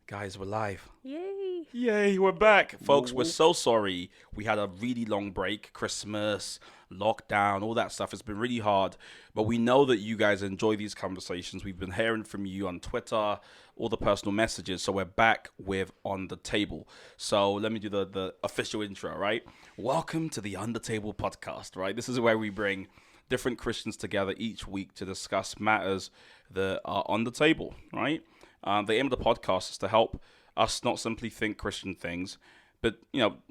Guys, we're live. Yay. Yay, we're back. Folks, we're so sorry. We had a really long break. Christmas, lockdown, all that stuff. It's been really hard. But we know that you guys enjoy these conversations. We've been hearing from you on Twitter, all the personal messages. So we're back with On the Table. So let me do the official intro, right? Welcome to the On the Table podcast, right? This is where we bring different Christians together each week to discuss matters that are on the table, right? The aim of the podcast is to help us not simply think Christian things, but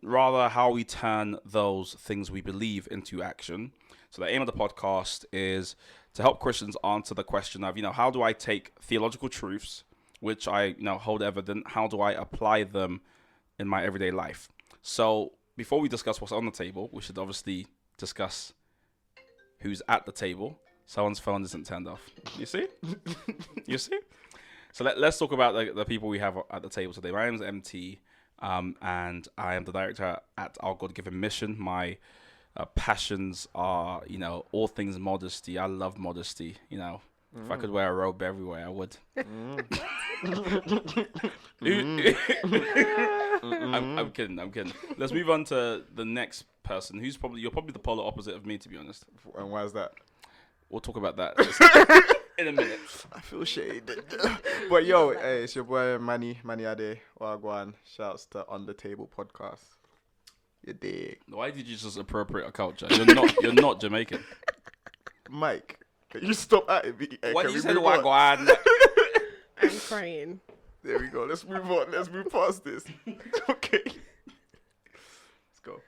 rather how we turn those things we believe into action. So the aim of the podcast is to help Christians answer the question of, how do I take theological truths, which I hold evident, how do I apply them in my everyday life? So before we discuss what's on the table, we should obviously discuss who's at the table. Someone's phone isn't turned off. You see? You see? So let's talk about the people we have at the table today. My name is MT, and I am the director at Our God-Given Mission. My passions are, all things modesty. I love modesty. If I could wear a robe everywhere, I would. I'm kidding. Let's move on to the next person, you're probably the polar opposite of me, to be honest. And why is that? We'll talk about that in a minute. I feel shaded. But hey, it's your boy Manny Ade. Wagwan. Shouts to On the Table podcast. You dig? Why did you just appropriate a culture? You're not Jamaican. Mike, can you stop at me? Hey, why did you say the move on? Wagwan? I'm crying. There we go. Let's move on. Let's move past this. Okay. Let's go.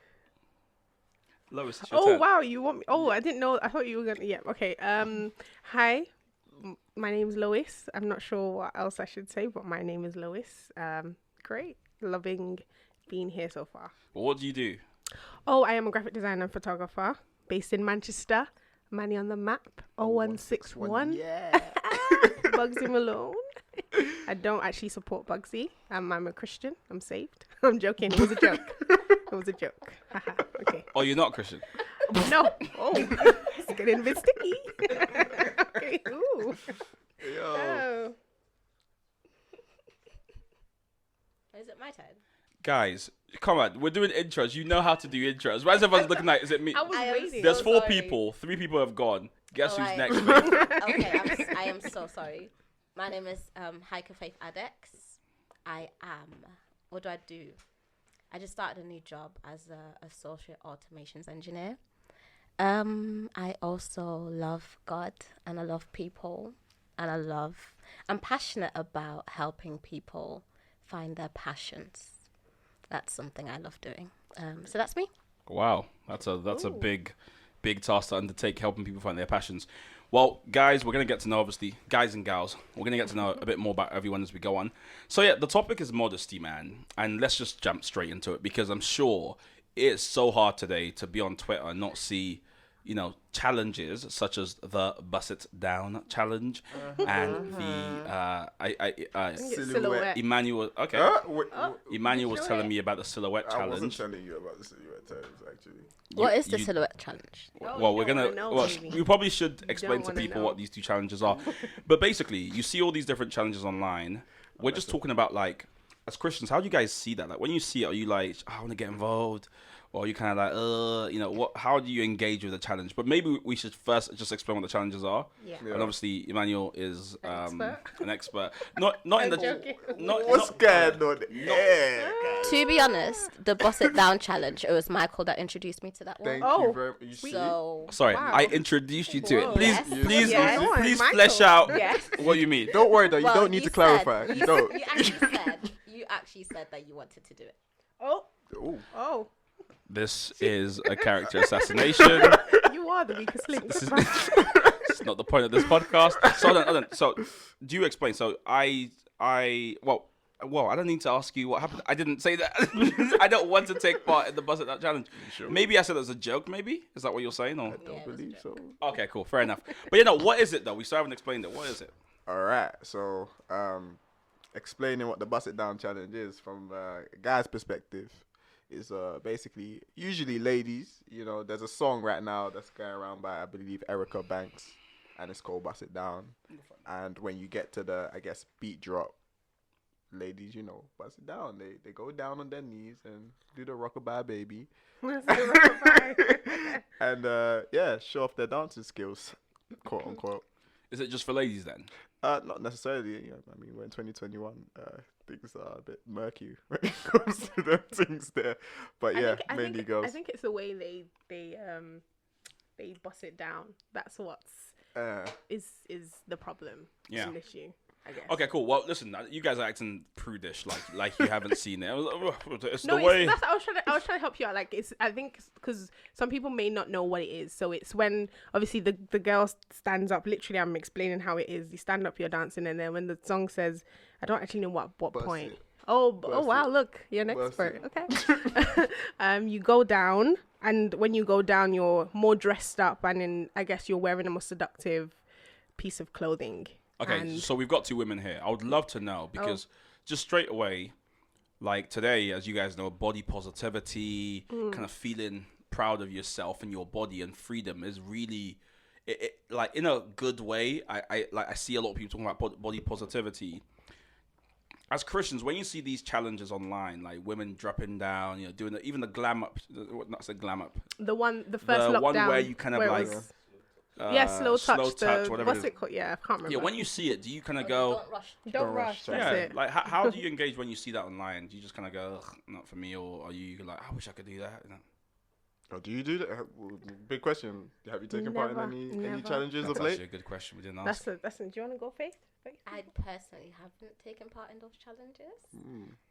Lois, it's your turn. Wow, you want me? Oh, I didn't know. I thought you were gonna. Yeah. Okay. Hi, my name's Lois. I'm not sure what else I should say, but my name is Lois. Great, loving being here so far. Well, what do you do? Oh, I am a graphic designer and photographer based in Manchester. Manny on the map. 0161. Yeah. Bugsy Malone. I don't actually support Bugsy. I'm a Christian. I'm saved. I'm joking. It was a joke. It was a joke. Okay. Oh, you're not Christian? No. Oh, it's getting a bit sticky. Okay. Ooh. Yo. Oh. Is it my turn? Guys, come on. We're doing intros. You know how to do intros. Why is everyone looking like, is it me? I was waiting. There's so 4 sorry. people. 3 people have gone. Guess who's Alright. next, mate? Okay, I am so sorry. My name is Heike Adex. What do I do? I just started a new job as a social automations engineer. I also love God and I love people and I'm passionate about helping people find their passions. That's something I love doing. So that's me. Wow. That's a big task to undertake, helping people find their passions. Well, guys, we're going to get to know, obviously, guys and gals, we're going to get to know a bit more about everyone as we go on. So, yeah, the topic is modesty, man. And let's just jump straight into it because I'm sure it's so hard today to be on Twitter and not see, challenges such as the Bust It Down challenge and the Silhouette. Emmanuel. Okay. Emmanuel was telling me about the silhouette I wasn't challenge. telling you about the silhouette challenge, actually. What is the silhouette challenge? Well, we're gonna. We probably should explain to wanna people know. what these 2 challenges are. But basically, you see all these different challenges online. We're just talking about, like, as Christians, how do you guys see that? Like, when you see it, are you like, I want to get involved? Or are you kind of like, how do you engage with the challenge? But maybe we should first just explain what the challenges are. Yeah. And obviously, Emmanuel is an expert. Not in I'm the. joking. What's going on? Yeah. To be honest, the Boss It Down challenge, it was Michael that introduced me to that one. Thank Oh, you very much. You see? So Sorry, Wow. I introduced you to Whoa. it. Please, Yes. please, Yes. Go on, please Michael. flesh out Yes. what you mean. Don't worry though, you Well, don't need to said- clarify. You don't. You actually said that you wanted to do it. Oh. Ooh. Oh. This is a character assassination. You are the weakest link. This is it's not the point of this podcast. So hold on. So do you explain? So I don't need to ask you what happened. I didn't say that. I don't want to take part in the Buzz It Out challenge. Sure. Maybe I said it as a joke. Maybe is that what you're saying? Or I don't believe so. okay, cool, fair enough. But what is it though? We still haven't explained it. What is it? All right. So explaining what the Bust It Down challenge is from a guy's perspective is basically usually ladies. You know, there's a song right now that's going around by I believe Erica Banks, and it's called Bust It Down. And when you get to the beat drop, ladies, you know, bust it down. They go down on their knees and do the rockabye baby. And show off their dancing skills, quote unquote. Is it just for ladies then? Not necessarily. You know, I mean, we're in 2021. Things are a bit murky when it comes to them things there. But mainly girls. I think it's the way they bust it down. That's what's is the problem. Yeah. An issue. I guess. Okay, cool. Well, listen, you guys are acting prudish, like you haven't seen it. It's No, the way. I was trying to help you out. Like, I think because some people may not know what it is. So it's when obviously the girl stands up. Literally, I'm explaining how it is. You stand up, you're dancing, and then when the song says, I don't actually know what point. It. Oh Burst wow! it. Look, you're an expert. Okay. You go down, and when you go down, you're more dressed up, and then I guess you're wearing a more seductive piece of clothing. Okay, so we've got two women here. I would love to know because just straight away, like today, as you guys know, body positivity, kind of feeling proud of yourself and your body and freedom is really, it like in a good way. I see a lot of people talking about body positivity. As Christians, when you see these challenges online, like women dropping down, you know, doing even the glam up, not say glam up, the first lockdown, one where you kind of like. Slow touch. Whatever What's it called? Yeah, I can't remember. Yeah, when you see it, do you kind of go... Don't rush. That's it. Like how do you engage when you see that online? Do you just kind of go, ugh, not for me, or are you like, I wish I could do that? You know? Oh, do you do that? Big question. Have you taken part in any challenges That's of late? actually a good question. We didn't ask. Do you want to go, Faith? I personally haven't taken part in those challenges.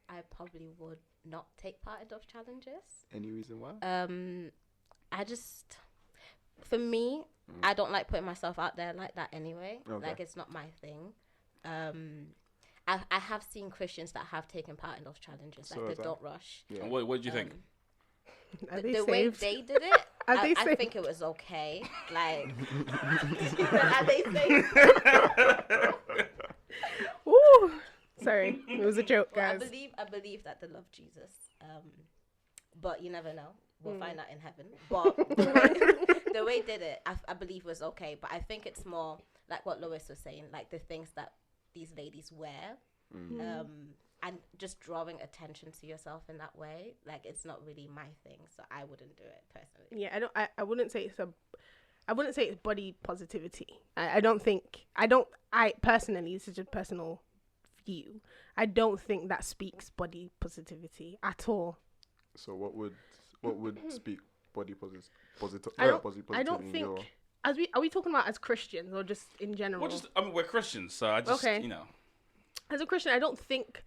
I probably would not take part in those challenges. Any reason why? For me, I don't like putting myself out there like that anyway. Okay. Like, it's not my thing. I have seen Christians that have taken part in those challenges, So like the Don't Rush. Yeah. And what did you think? The way they did it, I saved? think it was okay. Like, are they saved? Ooh, sorry, it was a joke, Well, guys. I believe that they love Jesus. But you never know. We'll find out in heaven. But the way they did it, I believe was okay. But I think it's more like what Lois was saying, like the things that these ladies wear, and just drawing attention to yourself in that way. Like, it's not really my thing, so I wouldn't do it personally. Yeah, I wouldn't say it's body positivity. I personally, this is just personal view. I don't think that speaks body positivity at all. So what would speak body positive? I don't think. Are we talking about as Christians or just in general? We're Christians, so I just, you know. As a Christian, I don't think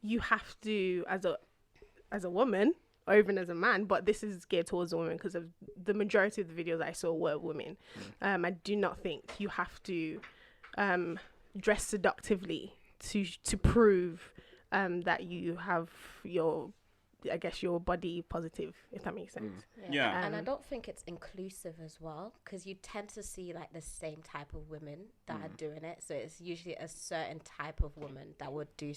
you have to, as a woman or even as a man, but this is geared towards a woman because of the majority of the videos I saw were women. I do not think you have to dress seductively to prove that you have your body positive, if that makes sense. Yeah. And I don't think it's inclusive as well, because you tend to see like the same type of women that are doing it. So it's usually a certain type of woman that would do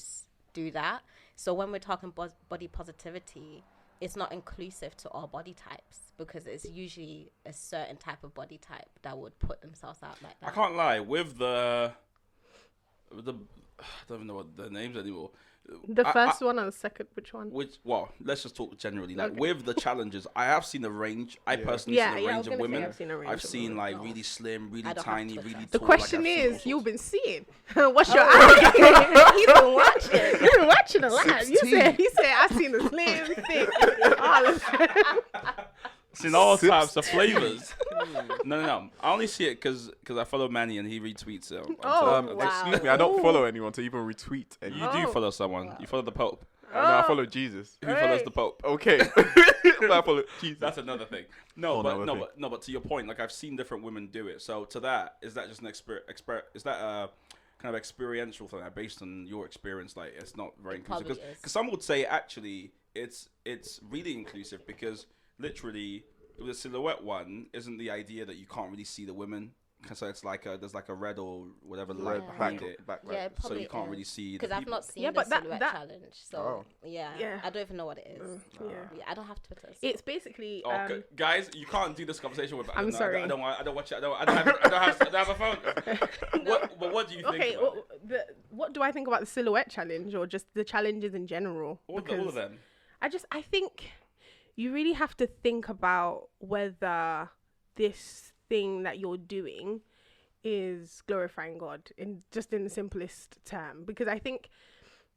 that. So when we're talking body positivity, it's not inclusive to all body types, because it's usually a certain type of body type that would put themselves out like that. I can't lie, with the I don't even know what the names anymore. The first one or the second, which one? Let's just talk generally. Like, Okay. with the challenges, I have seen a range. I personally seen a range of women. I've seen like really slim, really tiny, really tall. The question is, you've been seeing. What's your eye? He's been watching. You've been watching a lot. He said, I've seen the slim, thick, all of them. Seen all types of flavors. No. I only see it because I follow Manny and he retweets it. Wow. Excuse me, I don't follow anyone to even retweet. You do follow someone. You follow the Pope. No, I follow Jesus. Who follows the Pope? Okay. I follow Jesus. That's another thing. But to your point, like, I've seen different women do it. So to that, is that just an is that a kind of experiential thing, like, based on your experience? Like, it's not very inclusive, because some would say actually it's really inclusive, because literally the silhouette one isn't the idea that you can't really see the women so it's like there's like a red or whatever Red light behind it, backlight. Yeah, so probably you can't is. really see. Because I've not seen Yeah, the but silhouette that- challenge, so Oh. Yeah. I don't even know what it is. Yeah. Yeah, I don't have Twitter. So. It's basically. Okay, guys, you can't do this conversation with. I'm sorry. I don't watch it. I don't have a phone. What do you think? Okay, about it? what do I think about the silhouette challenge or just the challenges in general? All of them. I think you really have to think about whether this thing that you're doing is glorifying God in the simplest term, because I think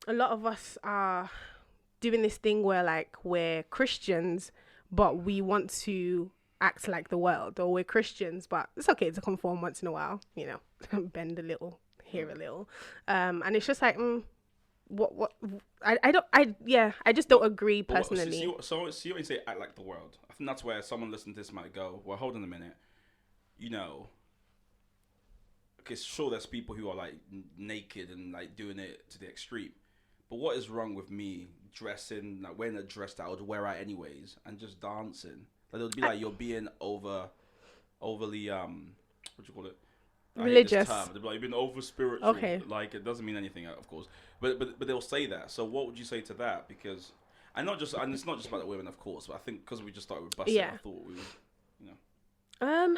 a lot of us are doing this thing where like we're Christians but we want to act like the world, or we're Christians but it's okay to conform once in a while, you know, bend a little here a little, and it's just like I just don't agree personally. So when you say act like the world, I think that's where someone listening to this might go, well, hold on a minute. You know, okay, sure, there's people who are like naked and like doing it to the extreme. But what is wrong with me dressing, like wearing a dress that I would wear out anyways and just dancing? Like it would be like you're being overly, what do you call it? I hate this Religious. term. They'd be like, you've been over spiritual. Okay. Like it doesn't mean anything, of course. But they'll say that. So what would you say to that? Because and it's not just about the women, of course. But I think because we just started with busting, Yeah. I thought we would, you know.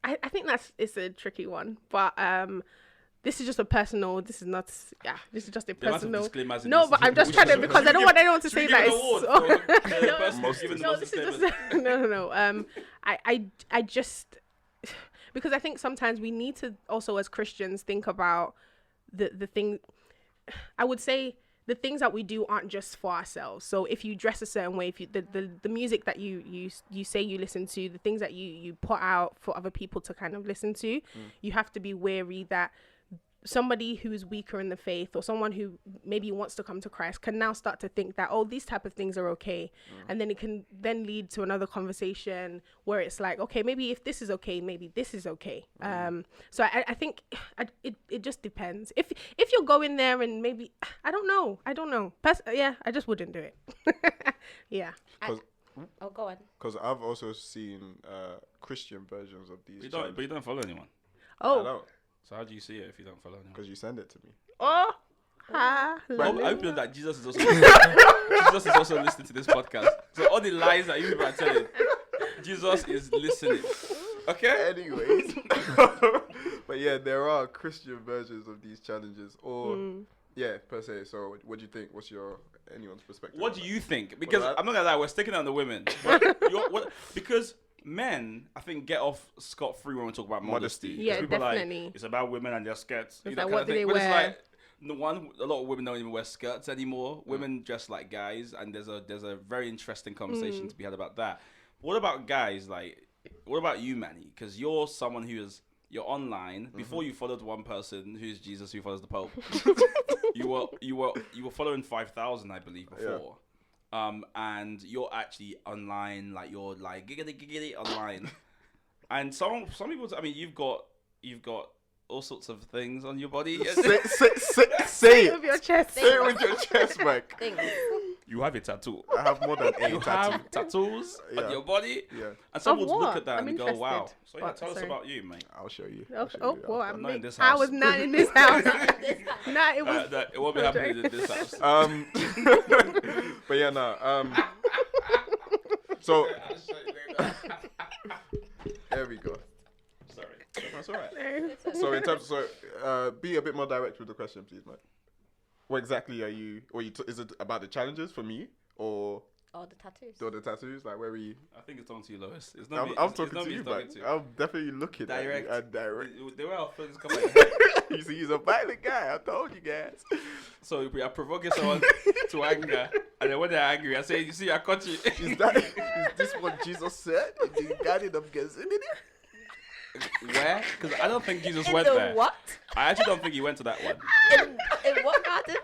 I think it's a tricky one, but this is just a personal. This is just a There must be personal. disclaimers in No, this. but I'm just We trying to should- because I don't want anyone to should say we give that. an award It's for the person who's given the no, most this is disclaimers? just no. I just because I think sometimes we need to also as Christians think about the thing. I would say the things that we do aren't just for ourselves. So if you dress a certain way, if you the music that you say you listen to, the things that you put out for other people to kind of listen to, you have to be wary that somebody who's weaker in the faith or someone who maybe wants to come to Christ can now start to think that, oh, these type of things are okay. And then it can then lead to another conversation where it's like, okay, maybe if this is okay, maybe this is okay. So I think it just depends. If you're going there and maybe, I don't know. I just wouldn't do it. Yeah. Oh, go on. Because I've also seen Christian versions of these. But you don't follow anyone. I Oh. don't, So how do you see it if you don't follow anyone? because you send it to me. Oh. I hope that Jesus is also listening to this podcast. So all the lies that you people are telling, Jesus is listening. Okay. Anyways, but yeah, there are Christian versions of these challenges, or yeah, per se. So, what do you think? What's anyone's perspective? What on do that? you think? Because Well, I'm not gonna lie, we're sticking on the women. Because men, I think, get off scot-free when we talk about modesty. Modesty. 'Cause Yeah, people are definitely. Like, it's about women and their skirts. It's That like, kind what of do thing. they But wear? it's like, a lot of women don't even wear skirts anymore. Women dress like guys, and there's a very interesting conversation to be had about that. What about guys? Like, what about you, Manny? Because you're someone you're online. Before you followed one person who's Jesus, who follows the Pope. you were following 5,000, I believe, before. And you're actually online, like you're like giggity online. And some people, I mean, you've got all sorts of things on your body. Say With your chest. Say it with your chest, Mike. Things. You have a tattoo. I have more than 8 You tattoos. have tattoos Yeah. on your body. Yeah, And some Of would look what? at that I'm and go, interested. wow. So yeah, What? tell us Sorry. about you, mate. I'll show you. Well, I'm not in this I house. was not in this house. Nah, it was. It won't be happening in this house. But yeah, no. So there we go. Sorry. That's all right. So in terms, be a bit more direct with the question, please, mate. What exactly are you? Is it about the challenges for me, or Oh, the tattoos. the tattoos? Like where we? I think it's on to you, Lois. It's not me. I'm It's talking not to me you, he's talking man. to. I'm definitely looking Direct. at you. Direct. The way our feelings come out. You see, he's a violent guy. I told you guys. So we are provoking someone to anger, and then when they're angry, I say, "You see, I caught you." Is this what Jesus said in the Garden of Gethsemane? Where? Because I don't think Jesus In went the there. what? I actually don't think he went to that one. In what garden?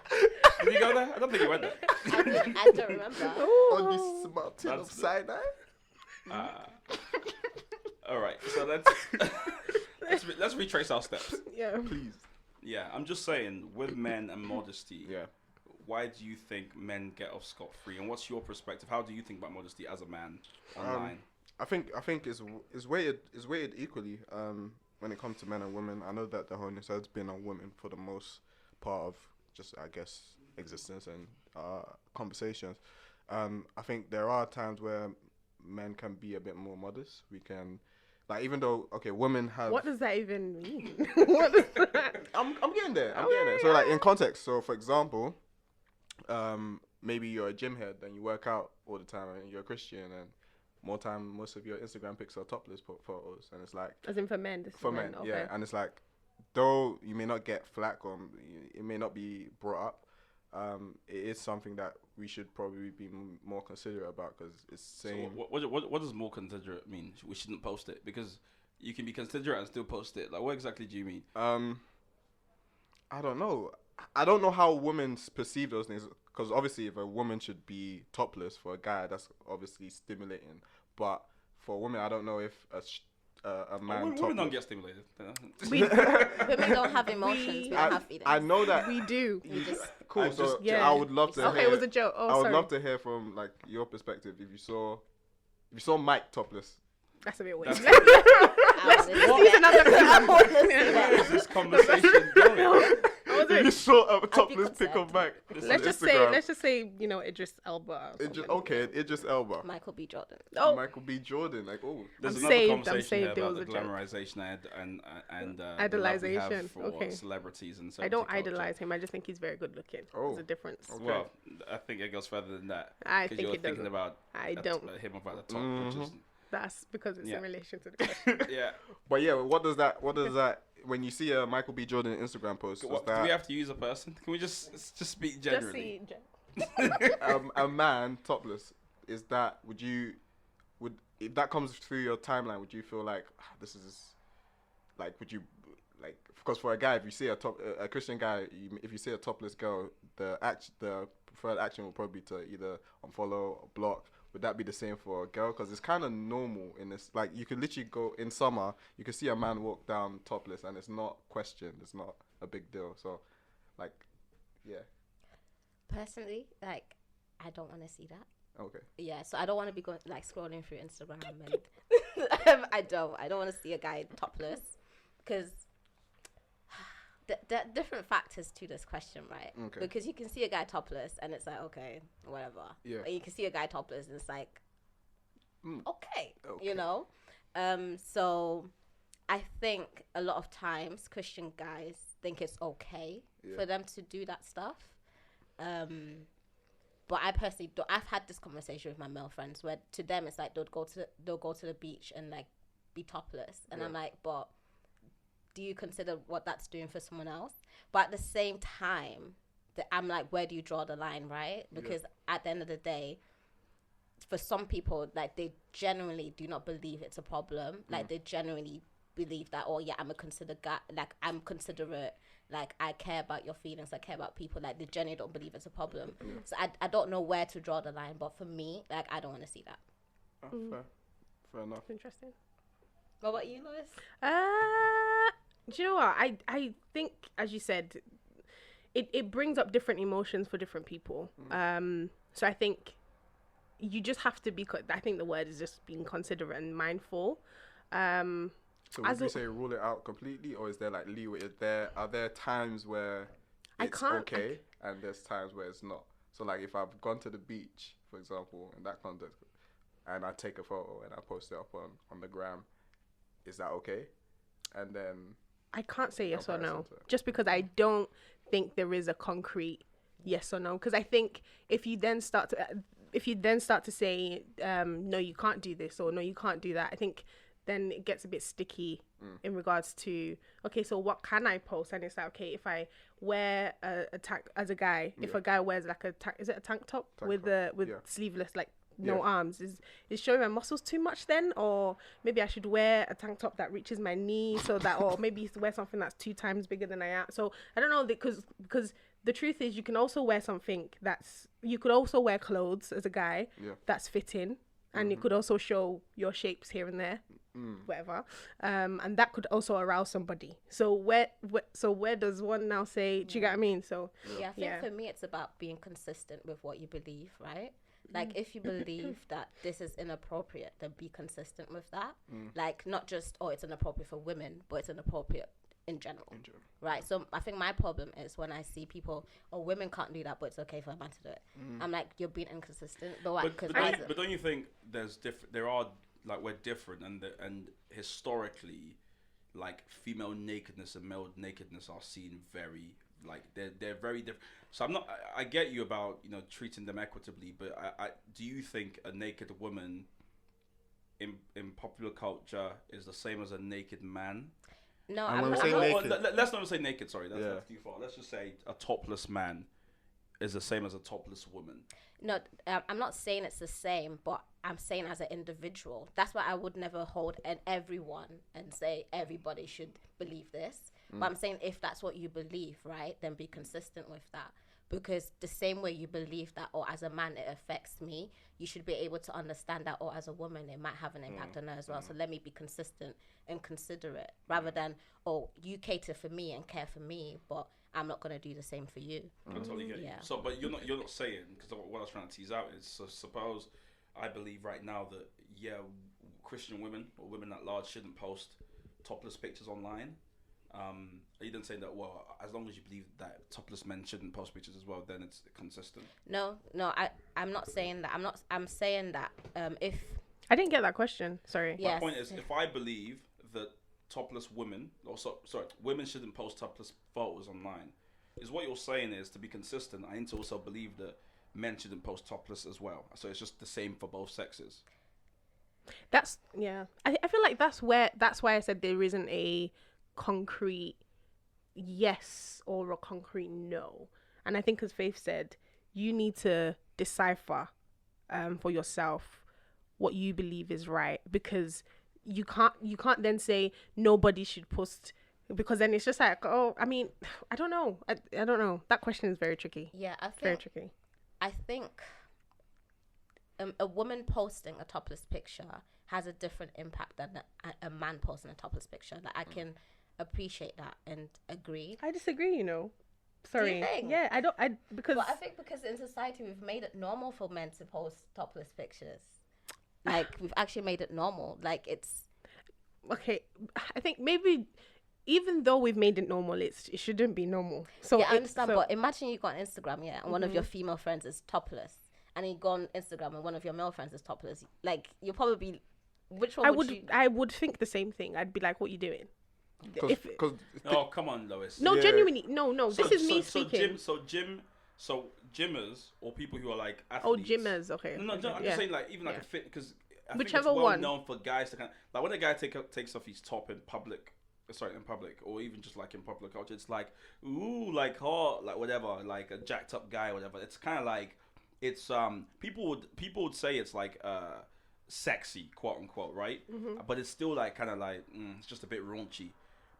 Did he go there? I don't think he went there. I don't remember. On this mountain of That's- Sinai? All right. So let's retrace our steps. Yeah. Please. Yeah, I'm just saying, with men and modesty. Yeah. Why do you think men get off scot-free? And what's your perspective? How do you think about modesty as a man online? I think it's weighted equally. when it comes to men and women, I know that the onus has been on women for the most part of just, I guess, existence and conversations. I think there are times where men can be a bit more modest. We can, like, even though, okay, women have... What does that even mean? What is that? I'm getting there. I'm getting there. So, like, in context, so, for example, maybe you're a gym head and you work out all the time and you're a Christian and most of your Instagram pics are topless photos, and it's like... As in for men? This for men, okay. yeah. And it's like, though you may not get flack or it may not be brought up, it is something that we should probably be more considerate about, because it's saying... So what does more considerate mean? We shouldn't post it, because you can be considerate and still post it. Like, what exactly do you mean? I don't know. I don't know how women perceive those things, because obviously if a woman should be topless, for a guy that's obviously stimulating, but for a woman I don't know if a man women don't get stimulated. Women don't have emotions. We don't have feelings. I know that We do. We just cool. So yeah. I would love to Okay, hear, it was a joke. Oh, I would sorry. love to hear from, like, your perspective, if you saw Mike topless. That's a bit weird. let's use another Where is this conversation going? If you saw a topless pic concerned. of Mike Let's on just Instagram, say, Idris Elba. Or something. Idris Elba. Michael B. Jordan. Oh, Michael B. Jordan, like, oh. There's I'm another saved, conversation here it about was the a joke. glamorization and the love we Idolization, have for okay. celebrities and I don't celebrity culture. idolize him. I just think he's very good looking. Oh, There's a difference. okay. Well, I think it goes further than that. I 'cause think you're it thinking doesn't. about I don't. him about the top, which is That's because it's Yeah. in relation to the question. yeah. But yeah, what does that when you see a Michael B. Jordan Instagram post, Do we have to use a person? Can we just speak generally? a man topless, is that, would if that comes through your timeline, would you feel like this is like, would you, like, because for a guy, if you see a Christian guy, if you see a topless girl, the preferred action will probably be to either unfollow or block. Would that be the same for a girl? Because it's kind of normal in this. Like, you could literally go in summer, you could see a man walk down topless, and it's not questioned. It's not a big deal. So, like, yeah. Personally, like, I don't want to see that. Okay. Yeah, so I don't want to be going, like, scrolling through Instagram and I don't want to see a guy topless, because there are different factors to this question, right? Okay. Because you can see a guy topless and it's like, okay, whatever. Yeah. And you can see a guy topless and it's like, okay, Okay. So I think a lot of times Christian guys think it's okay for them to do that stuff. But I personally don't. I've had this conversation with my male friends where to them it's like they'll go to the beach and, like, be topless, and I'm like, but do you consider what that's doing for someone else? But at the same time, I'm like, where do you draw the line, right? Because at the end of the day, for some people, like, they genuinely do not believe it's a problem. Like, they genuinely believe that, oh yeah, I'm considerate, like, I care about your feelings, I care about people. Like, they genuinely don't believe it's a problem. So I don't know where to draw the line, but for me, like, I don't want to see that. Fair enough. Interesting. What about you, Lois? Do you know what? I think, as you said, it brings up different emotions for different people. So I think you just have to be. I think the word is just being considerate and mindful. So would you say rule it out completely, or is there, like, leeway? Are there times where it's okay and there's times where it's not? So, like, if I've gone to the beach, for example, in that context, and I take a photo and I post it up on the gram, is that okay? And then I can't say yes or no, comparison to it. just because I don't think there is a concrete yes or no. Because I think if you then start to say no, you can't do this, or no, you can't do that, I think then it gets a bit sticky in regards to, okay, so what can I post? And it's like, okay, if I wear a tank as a guy, if a guy wears like is it a tank top with sleeveless, like, no arms, is showing my muscles too much then? Or maybe I should wear a tank top that reaches my knee, so that, or maybe wear something that's 2 times bigger than I am. So I don't know, because the truth is, you can also wear clothes as a guy that's fitting, and it could also show your shapes here and there. whatever, and that could also arouse somebody. So where does one now say? Do you get what I mean? So Yeah, I think for me it's about being consistent with what you believe, right? Like if you believe that this is inappropriate, then be consistent with that. Like not just it's inappropriate for women, but it's inappropriate in general. Right? So I think my problem is when I see people, women can't do that, but it's okay for a man to do it. I'm like, you're being inconsistent. But don't you think there are like we're different and historically, like female nakedness and male nakedness are seen very like they're very different. So I get you about treating them equitably, but I do you think a naked woman in popular culture is the same as a naked man? No, let's not say naked. Sorry, that's too far. Let's just say a topless man is the same as a topless woman. No, I'm not saying it's the same, but I'm saying as an individual. That's why I would never hold everyone and say everybody should believe this. But I'm saying if that's what you believe, right, then be consistent with that. Because the same way you believe that, as a man it affects me, you should be able to understand that, as a woman it might have an impact on her as well. So let me be consistent and considerate, rather than, you cater for me and care for me, but I'm not going to do the same for you. I totally get you. So, but you're not saying, because what I was trying to tease out is, so suppose I believe right now that, Christian women or women at large shouldn't post topless pictures online. You didn't say that, as long as you believe that topless men shouldn't post pictures as well, then it's consistent. No, I'm not saying that. I'm saying that if... I didn't get that question. Sorry. My point is, if I believe that topless women, women shouldn't post topless photos online, is what you're saying is, to be consistent, I need to also believe that men shouldn't post topless as well. So it's just the same for both sexes. I feel like that's why I said there isn't a concrete yes or a concrete no. And I think, as Faith said, you need to decipher for yourself what you believe is right, because you can't then say nobody should post, because then it's just like, I mean, I don't know. I don't know. That question is very tricky. Yeah, I think very tricky. I think a woman posting a topless picture has a different impact than a man posting a topless picture. Like, I can appreciate that and agree. I disagree, Sorry. Do you think? Yeah, because... Well, I think because in society we've made it normal for men to post topless pictures. Like, we've actually made it normal. Like, it's... Okay, I think maybe... Even though we've made it normal, it shouldn't be normal. So I understand, but imagine you go on Instagram, and one of your female friends is topless, and you go on Instagram and one of your male friends is topless. Like, you'll probably be, which one I would think the same thing. I'd be like, what are you doing? Come on, Lois. No, genuinely, no. This is me speaking. So gymmers or people who are like athletes. Oh, gymmers, okay. No, I'm just saying, like, even like a fit, because I whichever think it's well one known for guys to like when a guy takes off his top in public, or even just like in popular culture, it's like, ooh, like hot, like whatever, like a jacked up guy, or whatever. It's kind of like, it's people would say it's like sexy, quote unquote, right? But it's still like kind of like it's just a bit raunchy.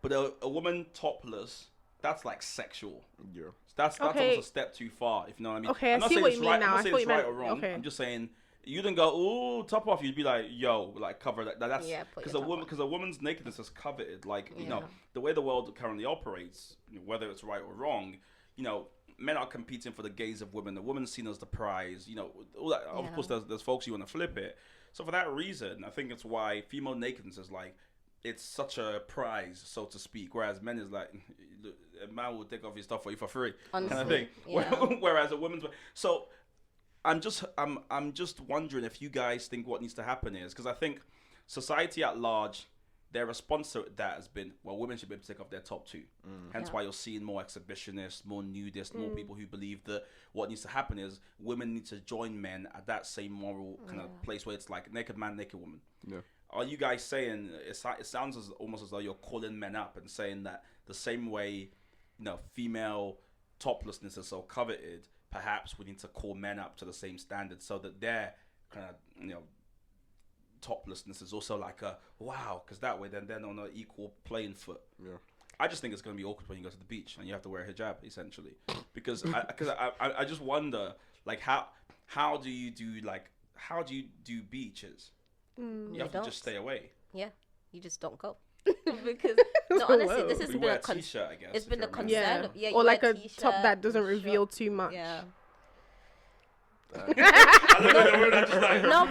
But a woman topless, that's like sexual. Yeah, that's almost a step too far, if you know what I mean. Okay, I see what you mean now. I'm not saying it's right or wrong. Okay. I'm just saying, you didn't go, ooh, top off. You'd be like, yo, like cover that. That's because a woman's nakedness is coveted. Like, the way the world currently operates, whether it's right or wrong, men are competing for the gaze of women. The woman's seen as the prize. All that. Of course, there's folks who want to flip it. So for that reason, I think it's why female nakedness is like, it's such a prize, so to speak. Whereas men is like, a man will take off his stuff for you for free, honestly, kind of thing. Yeah. Whereas a woman's so. I'm just wondering if you guys think what needs to happen is, because I think society at large, their response to that has been, well, women should be able to take off their top too. Hence why you're seeing more exhibitionists, more nudists, more people who believe that what needs to happen is women need to join men at that same moral kind of place where it's like naked man, naked woman. Yeah. Are you guys saying, it sounds almost as though you're calling men up and saying that the same way, female toplessness is so coveted, perhaps we need to call men up to the same standard so that their kind of, toplessness is also like a wow, because that way then they're on an equal playing foot. Yeah. I just think it's going to be awkward when you go to the beach and you have to wear a hijab, essentially, because I just wonder, like, how do you do beaches? You have to just stay away. Yeah. you just don't go. Because no, honestly, this has We been wear a a t-shirt, I guess. it's if been you're a man. concern. Yeah, you or wear like a t-shirt, top that doesn't short. reveal too much. Yeah. No,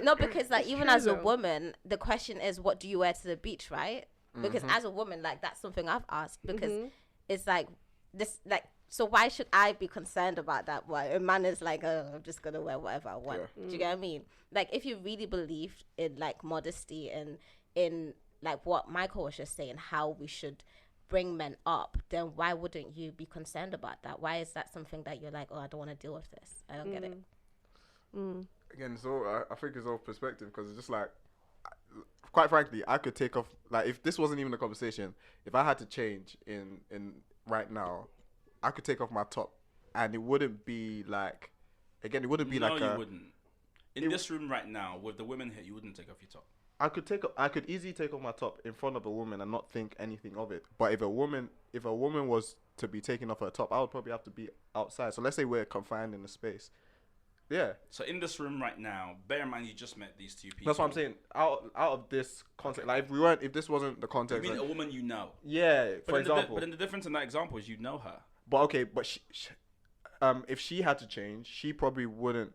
No, because like even true, as a though. woman, the question is, what do you wear to the beach, right? Because Mm-hmm. as a woman, like that's something I've asked because Mm-hmm. it's like this, like so why should I be concerned about that? Why a man is like, oh, I'm just gonna wear whatever I want. Yeah. Do you get what I mean? Like if you really believed in like modesty and in like what Michael was just saying, how we should bring men up, then why wouldn't you be concerned about that? Why is that something that you're like, oh, I don't want to deal with this? I don't get it. Again, so I think it's all perspective because it's just like, quite frankly, I could take off, like, if this wasn't even a conversation, if I had to change in right now, I could take off my top and it wouldn't be like, again, it wouldn't be no, like you wouldn't. In this room right now, with the women here, you wouldn't take off your top. I could easily take off my top in front of a woman and not think anything of it. But if a woman was to be taking off her top, I would probably have to be outside. So let's say we're confined in a space. Yeah. So in this room right now, bear in mind you just met these two people. That's what I'm saying. Out of this context, like if this wasn't the You context, mean like, a woman you know? yeah, But for then example. but then the difference in that example is you know her. But okay, but if she had to change, she probably wouldn't.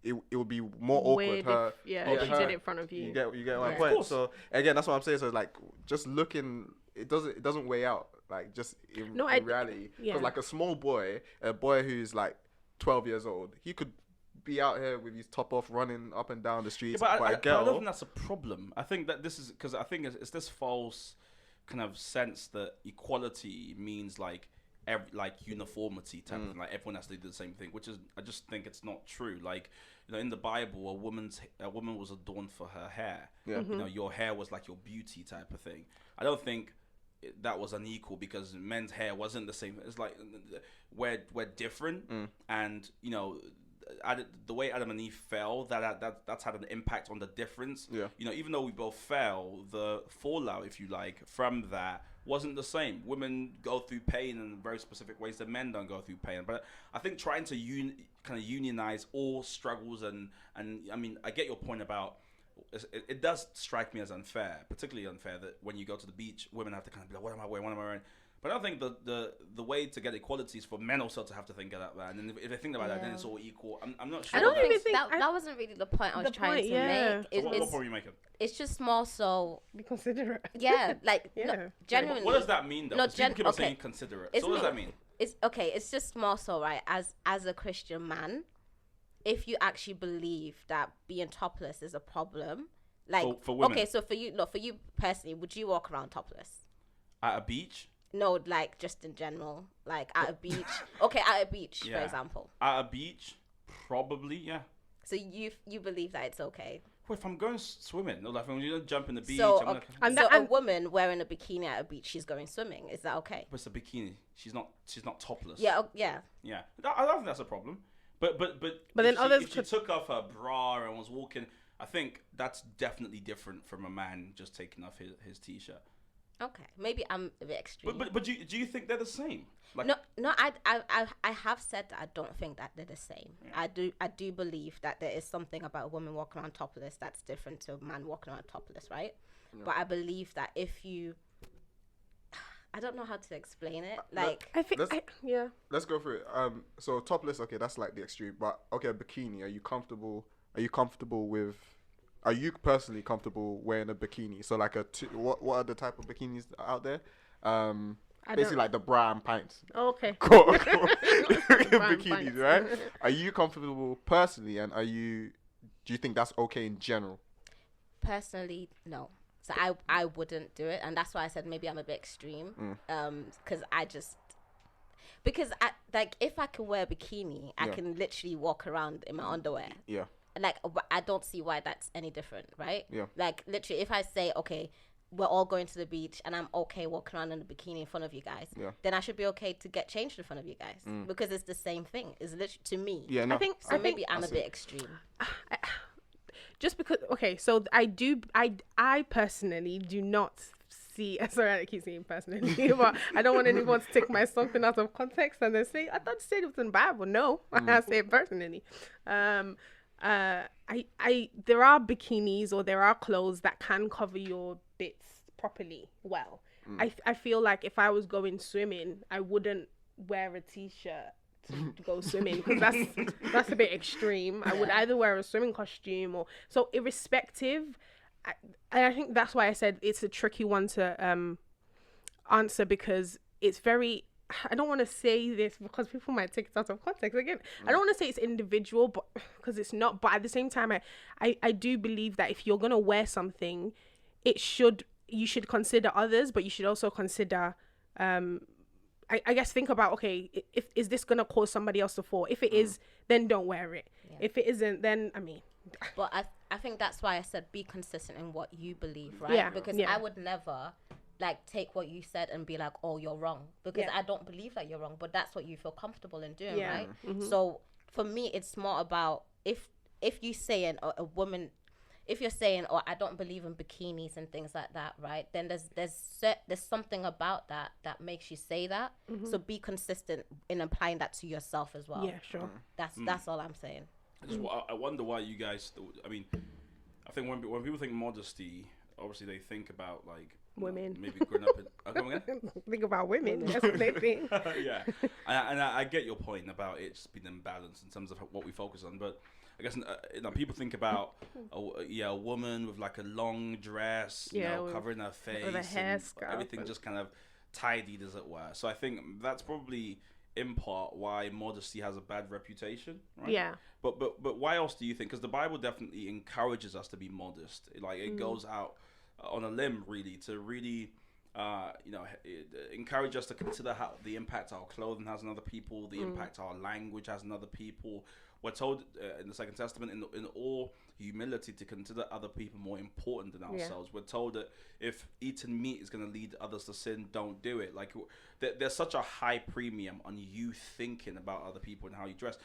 It would be more awkward. Her, if she her- did it in front of you. You get my Yeah. Of point. course. So again, that's what I'm saying. So like, just looking, it doesn't weigh out. Like just in reality, because like a small boy, a boy who's like 12 years old, he could be out here with his top off, running up and down the streets. Yeah, but a but I girl, don't think that's a problem. I think that this is because I think it's this false kind of sense that equality means like uniformity type of thing, like everyone has to do the same thing, which is I just think it's not true. Like, you know, in the Bible, a woman was adorned for her hair. Yeah. You know, your hair was like your beauty type of thing. I don't think that was unequal because men's hair wasn't the same. It's like we're different, and you know, the way Adam and Eve fell, that's had an impact on the difference. Yeah. You know, even though we both fell, the fallout, if you like, from that wasn't the same. Women go through pain in very specific ways that men don't go through pain. But I think trying to kind of unionize all struggles and I mean, I get your point about it does strike me as unfair, particularly unfair that when you go to the beach, women have to kind of be like, what am I wearing? But I don't think the way to get equality is for men also to have to think about that. And if they think about that, then it's all equal. I'm not sure. I don't even think think that wasn't really the point I was trying to make. So what point are you making? It's just more so, Be considerate. yeah, like Yeah. no, genuinely. What does that mean though? No, 'Cause people keep on okay. saying considerate. It's So what does me- that mean? It's okay. It's just more so, right? As a Christian man, if you actually believe that being topless is a problem, like For women. okay, so for you personally, would you walk around topless? At a beach? No, like just in general, like at a beach. Okay, at a beach, for Yeah. example. At a beach? Probably, yeah. So you believe that it's okay. Well, if I'm going swimming, or like when you don't jump in the beach, So, I'm okay. like, And So a woman wearing a bikini at a beach, she's going swimming. Is that okay? but it's a bikini. She's not topless. Yeah, yeah. Yeah. I don't think that's a problem. But then if others if she could- took off her bra and was walking, I think that's definitely different from a man just taking off his t-shirt. Okay, maybe I'm a bit extreme. But do you think they're the same? Like, No, I have said that I don't think that they're the same. Yeah. I do believe that there is something about a woman walking around topless that's different to a man walking around topless, right? Yeah. But I believe that if you, I don't know how to explain it. Like, I think, yeah. let's go through it. So topless, okay, that's like the extreme. But okay, a bikini. Are you comfortable with? Are you personally comfortable wearing a bikini? So like what are the type of bikinis out there? Basically like the bra and pants. Oh, okay. Bikinis, right? Are you comfortable personally, and do you think that's okay in general? Personally, no. So I wouldn't do it, and that's why I said maybe I'm a bit extreme. Because if I can wear a bikini, I can literally walk around in my underwear. Yeah. Like, I don't see why that's any different, right? Yeah. Like, literally, if I say, okay, we're all going to the beach and I'm okay walking around in a bikini in front of you guys, then I should be okay to get changed in front of you guys because it's the same thing. It's literally, to me. Yeah, no. Maybe I'm a bit extreme. Just because, okay, so I personally do not see, sorry, I keep saying personally, but I don't want anyone to take my something out of context and then say, I thought you said it was in the Bible. No, I say it personally. There are bikinis or there are clothes that can cover your bits properly well. I feel like if I was going swimming, I wouldn't wear a t-shirt to go swimming, because that's a bit extreme. I would either wear a swimming costume or so. Irrespective, I think that's why I said it's a tricky one to answer, because it's very, I don't want to say this because people might take it out of context. Again, I don't want to say it's individual, but because it's not. But at the same time, I do believe that if you're gonna wear something, you should consider others, but you should also consider, I guess, think about, okay, if is this gonna cause somebody else to fall? If it is, then don't wear it. Yeah. If it isn't, then I mean. But I think that's why I said be consistent in what you believe, right? Yeah. Because I would never take what you said and be like, oh, you're wrong, because I don't believe that you're wrong, but that's what you feel comfortable in doing, right? So for me, it's more about if you saying a woman, if you're saying, oh, I don't believe in bikinis and things like that, right? Then there's something about that makes you say that. So be consistent in applying that to yourself as well. Yeah, sure. That's all I'm saying. I wonder why you guys. I mean, I think when people think modesty, obviously they think about like women. Maybe growing up in. Come again? Think about women. That's what they think. Yeah, and I get your point about it just being imbalanced in terms of what we focus on, but I guess people think about a woman with like a long dress, covering her face, with a hair scarf, everything just kind of tidied, as it were. So I think that's probably in part why modesty has a bad reputation, right? Yeah. But why else do you think? Because the Bible definitely encourages us to be modest. It goes out on a limb really to really encourage us to consider how the impact our clothing has on other people, the impact our language has on other people. We're told in the Second Testament, in all humility, to consider other people more important than ourselves. We're told that if eating meat is going to lead others to sin, don't do it. Like there's such a high premium on you thinking about other people and how you dress.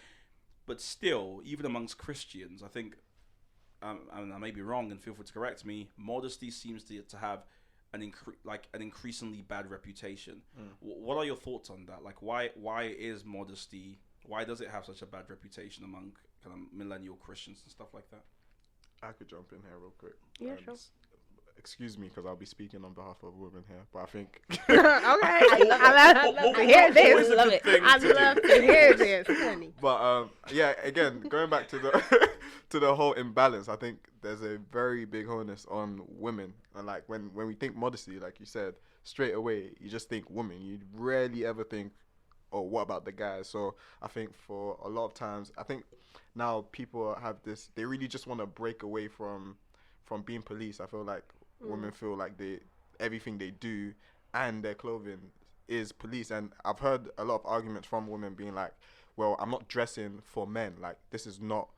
But still, even amongst Christians, I think, and I may be wrong, and feel free to correct me, modesty seems to have an increasingly bad reputation. What are your thoughts on that? Like, why is modesty? Why does it have such a bad reputation among kind of millennial Christians and stuff like that? I could jump in here real quick. Yeah, sure. Excuse me, because I'll be speaking on behalf of women here, but I think... Okay, I'd love to hear this. I'd love to hear this. But again, going back to the to the whole imbalance, I think there's a very big onus on women. And like when we think modesty, like you said, straight away, you just think women. You rarely ever think, oh, what about the guys? So I think for a lot of times, I think now people have this, they really just want to break away from being police. I feel like women feel like everything they do and their clothing is police. And I've heard a lot of arguments from women being like, well, I'm not dressing for men. Like, this is not,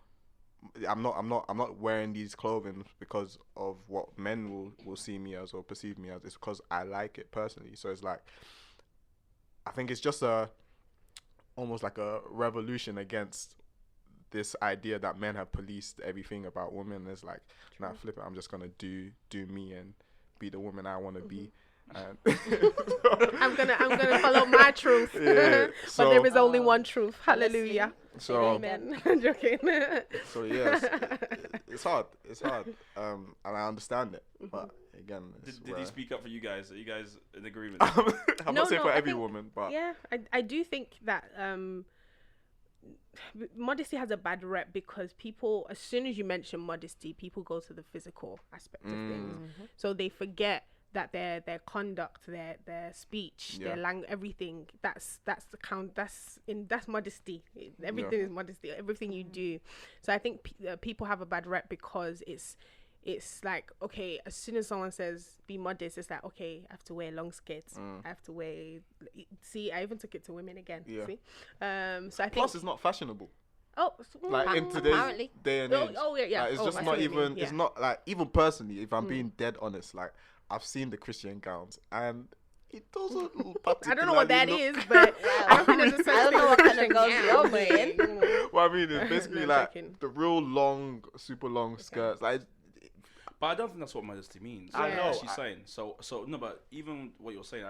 I'm not wearing these clothing because of what men will see me as or perceive me as. It's because I like it personally. So it's like, I think it's just almost like a revolution against this idea that men have policed everything about women. It's like, nah, flip it. I'm just gonna do me and be the woman I want to be. And I'm gonna follow my truth. Yeah, but there is only one truth. Hallelujah. So amen. I'm joking. So yes, it's hard. And I understand it, but again, did he speak up for you guys? Are you guys in agreement? I'm not saying for every woman, but yeah, I do think that modesty has a bad rep because people, as soon as you mention modesty, people go to the physical aspect of things. So they forget that their conduct, their speech, their language, everything, that's modesty. Everything is modesty, everything you do. So I think people have a bad rep because it's like, okay, as soon as someone says be modest, it's like, okay, I have to wear long skirts. I have to wear. See, I even took it to women again. Yeah. See, so I think. Plus, it's not fashionable. Oh, like in today's day and age. Oh yeah. Like, it's just not even. It's not like, even personally, if I'm being dead honest, like I've seen the Christian gowns and it doesn't. I don't know what that is, but I don't think there's a I don't know what kind of gowns you're wearing. What I mean is basically like the real long, super long skirts, like. But I don't think that's what modesty means. I know. She's saying. So no, but even what you're saying,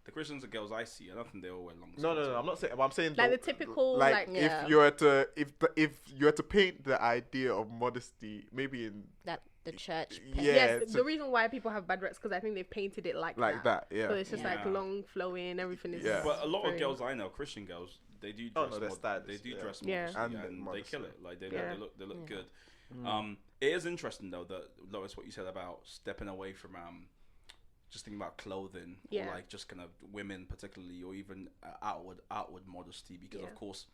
the Christians and girls I see, I don't think they all wear long skirts. No. I'm not saying. But I'm saying Like the typical, like Yeah. if you were to if you were to paint the idea of modesty, maybe in That the church. yeah, yes, the reason why people have bad reps because I think they've painted it like that. Yeah. So it's just like Yeah. long, flowing, everything is. Yeah. But a lot of very- girls I know, Christian girls, they do Oh, dress. no, they're stylish, they do yeah. dress Yeah. modestly, And and they modest, kill yeah. it. Like they Yeah. look good. Mm. It is interesting though that Lois, what you said about stepping away from just thinking about clothing, Yeah. or like just kind of women particularly, or even outward modesty, because Yeah. of course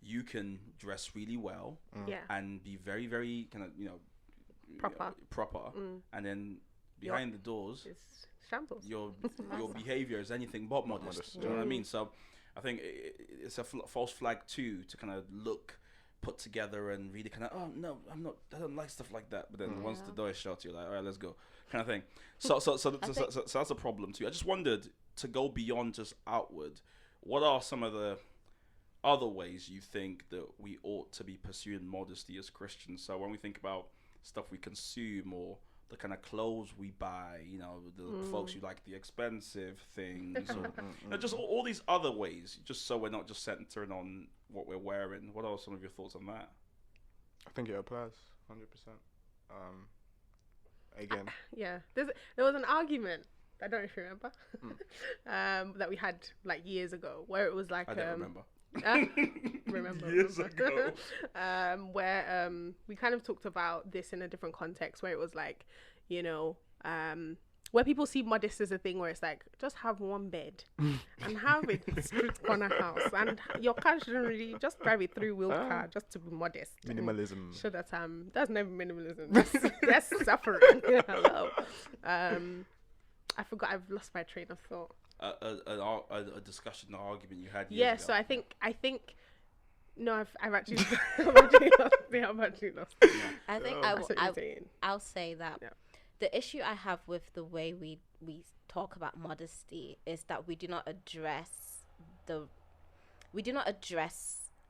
you can dress really well Yeah. and be very very kind of proper, and then behind the doors It's shambles. your behavior is anything but modest. Do you know what I mean? So I think it's a false flag too to kind of look put together and really kind of, oh no, I don't like stuff like that. But then once the door is shut, you're like, all right, let's go, kind of thing. So that's a problem too. I just wondered, to go beyond just outward, what are some of the other ways you think that we ought to be pursuing modesty as Christians? So when we think about stuff we consume, or the kind of clothes we buy, the folks who like the expensive things, or just all these other ways, just so we're not just centering on what we're wearing. What are some of your thoughts on that? I think it applies 100%. Again, Yeah, there was an argument. I don't know if you remember, that we had like years ago, where it was like I don't remember. remember Years ago. where we kind of talked about this in a different context, where it was like, where people see modest as a thing where it's like, just have one bed and have a street corner house, and your car shouldn't really, just drive a 3-wheel car just to be modest. minimalism. Sure, that's never minimalism. That's suffering. Hello. I forgot. I've lost my train of thought. A discussion, an argument you had. Yeah. Years So ago. I think. No, I've actually, I've actually lost. Yeah, I've actually lost. I think That's what you're saying. I'll say that the issue I have with the way we talk about modesty is that we do not address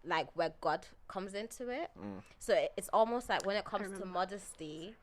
like where God comes into it. So it's almost like when it comes to modesty,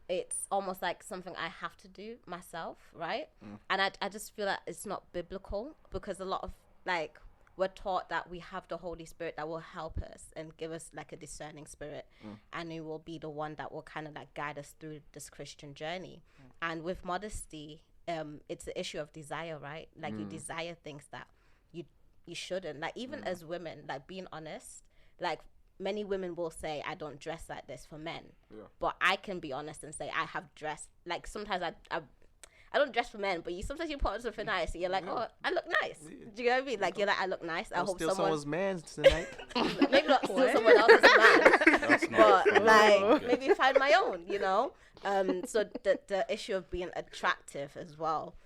it's almost like something I have to do myself, right? And I just feel that it's not biblical, because a lot of like, we're taught that we have the Holy Spirit that will help us and give us like a discerning spirit, and it will be the one that will kind of like guide us through this Christian journey. And with modesty, it's the issue of desire, right? Like you desire things that you shouldn't. Like even as women, like being honest, like many women will say, I don't dress like this for men, but I can be honest and say I have dressed, like sometimes I don't dress for men, but sometimes you put on something nice and you're like, oh, I look nice. Do you know what I mean? Like, you're like, I look nice. I hope steal someone... someone's man tonight. Maybe not steal someone else's man, That's not but fair. like, maybe find my own, So the issue of being attractive as well.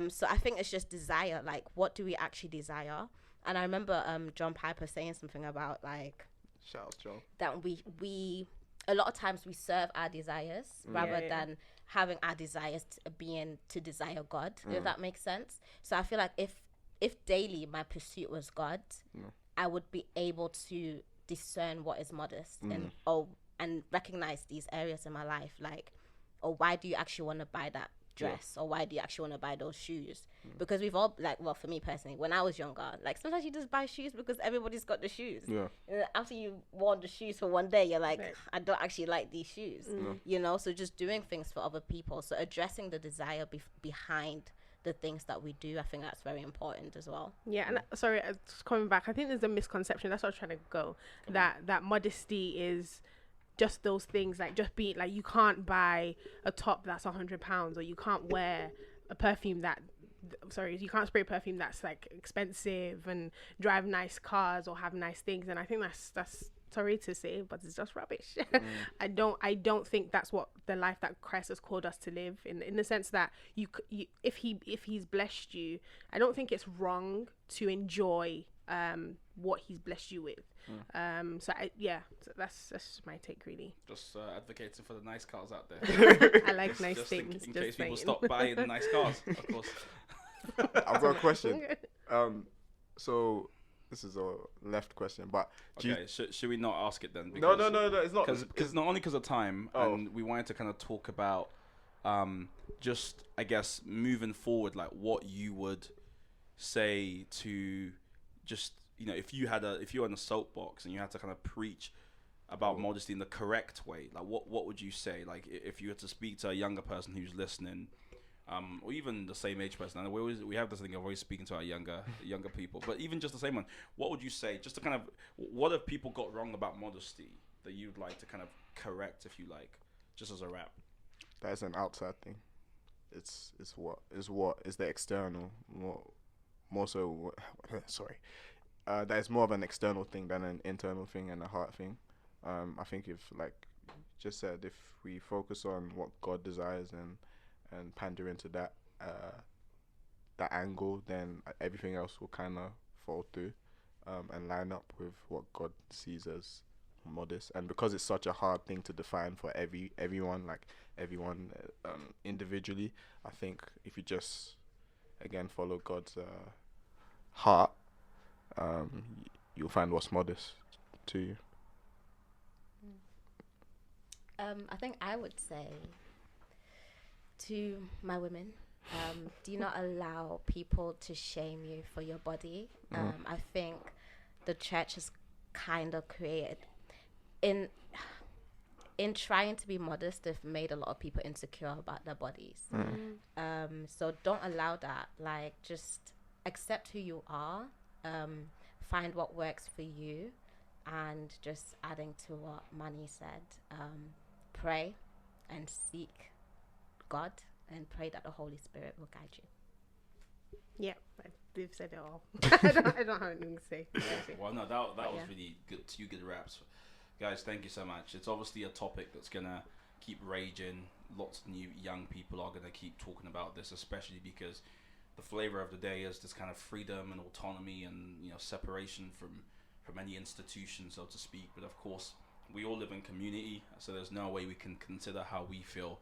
So I think it's just desire. Like, what do we actually desire? And I remember John Piper saying something about, like... Shout out, Joe. That we a lot of times we serve our desires rather than having our desires to desire God, if that makes sense. So I feel like if daily my pursuit was God, I would be able to discern what is modest and recognize these areas in my life, like, why do you actually want to buy that dress, or why do you actually want to buy those shoes? Because we've all, like, well, for me personally, when I was younger, like, sometimes you just buy shoes because everybody's got the shoes. After you worn the shoes for one day, you're like, I don't actually like these shoes. So just doing things for other people, so addressing the desire behind the things that we do, I think that's very important as well. Yeah, and sorry, just coming back, I think there's a misconception, that's what I was trying to go, that modesty is just those things, like just being like, you can't buy a top that's £100, or you can't wear a perfume you can't spray perfume that's like expensive and drive nice cars or have nice things. And I think that's sorry to say, but it's just rubbish. I don't think that's what the life that Christ has called us to live in the sense that you if he's blessed you, I don't think it's wrong to enjoy what he's blessed you with. So that's just my take, really. Just advocating for the nice cars out there. I like nice just things. in just case people saying. stop buying nice cars, of course. I've got a question. So this is a left question, but should we not ask it then? No, it's not. Because not only because of time, and we wanted to kind of talk about just, I guess, moving forward, like what you would say to just, if you're in a soapbox and you had to kind of preach about modesty in the correct way, like what would you say? Like if you had to speak to a younger person who's listening, or even the same age person. And we have this thing of always speaking to our younger people, but even just the same one, what would you say? Just to kind of, what have people got wrong about modesty that you'd like to kind of correct, if you like, just as a wrap? That is an outside thing. It's the external more so. Sorry, that is more of an external thing than an internal thing and a heart thing. I think if, like just said, if we focus on what God desires and pander into that angle, then everything else will kind of fall through and line up with what God sees as modest. And because it's such a hard thing to define for everyone individually, I think if you just again follow God's heart, you'll find what's modest to you. I think I would say to my women, do not allow people to shame you for your body. I think the church has kind of created, in trying to be modest, they've made a lot of people insecure about their bodies. So don't allow that. Like, just accept who you are, find what works for you, and just adding to what Manny said, pray and seek God and pray that the Holy Spirit will guide you. Yeah, they've said it all. I don't have anything to say. Well, no, that was really good. 2 good raps. Guys, thank you so much. It's obviously a topic that's going to keep raging. Lots of new young people are going to keep talking about this, especially because the flavor of the day is this kind of freedom and autonomy and, separation from any institution, so to speak. But of course, we all live in community, so there's no way we can consider how we feel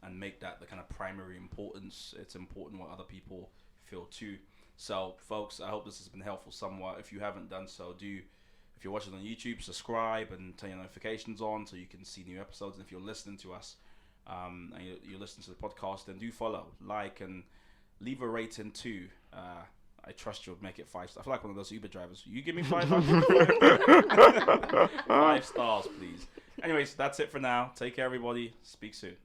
and make that the kind of primary importance. It's important what other people feel too. So, folks, I hope this has been helpful somewhat. If you haven't done so, if you're watching on YouTube, subscribe and turn your notifications on so you can see new episodes. And if you're listening to us and you're listening to the podcast, then do follow, like, and leave a rating too. I trust you'll make it 5 stars. I feel like one of those Uber drivers. You give me 5 stars, please. Anyways, that's it for now. Take care, everybody. Speak soon.